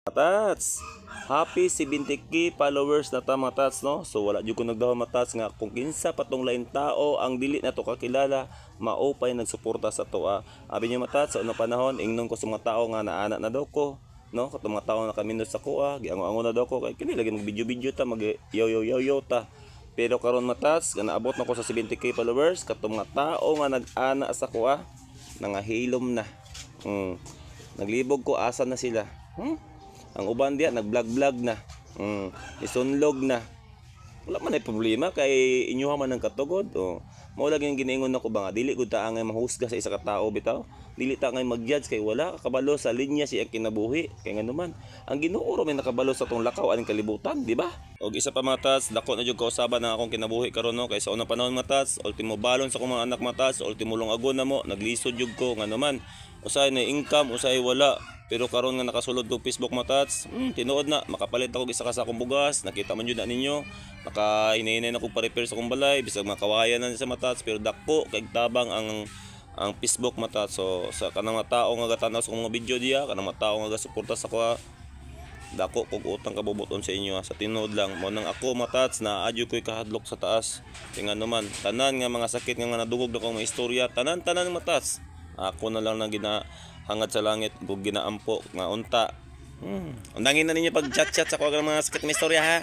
Matats, happy 70k followers na ta mga tats, no? So wala jud ko nagdahon matats nga kung kinsa patong lain tao ang dili na to kakilala, maupay nagsuporta sa to. Abi niyo matats, sa unang panahon ingnon ko sa mga tao nga naana na daw ko, no? Katong mga tao na kamindot sa kuha, giango-ango na daw ko kay kini lagi mag video ta, mag yo ta. Pero karon matats, nga naabot na ko sa 70k followers, katong mga tao nga nag-ana sa kuha, nangahilom na. Naglibog ko asa na sila. Ang uban diya nag-vlog na. Isunlog na. Wala man ay problema kay inyuha man ang katugod. Mao lagi ang giniingon nako ba nga dili gud ta angay mahusga sa isa ka tawo bitaw. Dili ta angay mag-judge kay wala kakabalo sa linya siya kinabuhi. Kay ngano man ang Ginoo ra may nakabalo sa tong lakaw aning kalibutan, di ba? Og isa pa mga tats, dako na jud kausaban ang akong kinabuhi karon no kay sa unang panahon mga tats, ultimo balon sa akong mga anak mga tats, ultimo lungagon na mo, naglisod jud ko ngano man. Usay na income, usay wala. Pero karon nga nakasulod ko Facebook matats, tinuod na makapalit ako isa ka sa akong bugas, nakita man jud na ninyo. Nakahinay-hinay na ko pa-repair sa akong balay, bisag makawayan na sa matats, pero dako kay tabang ang Facebook matats. So sa kanang mga tao nga gatanaw sa akong mga video diya, kanang mga tao nga gasuporta sa ko, dako kog utang kabubuton sa inyo sa tinuod lang mo nang ako matats na adyo ko'y kahadlok sa taas. Kaya naman tanan nga mga sakit nga nadungog na kong mga istorya, tanan matats. Ako na lang nang hangad sa langit kung ginaampo nga unta. Undangin na ninyo pag chat sa mga sakit na istorya ha.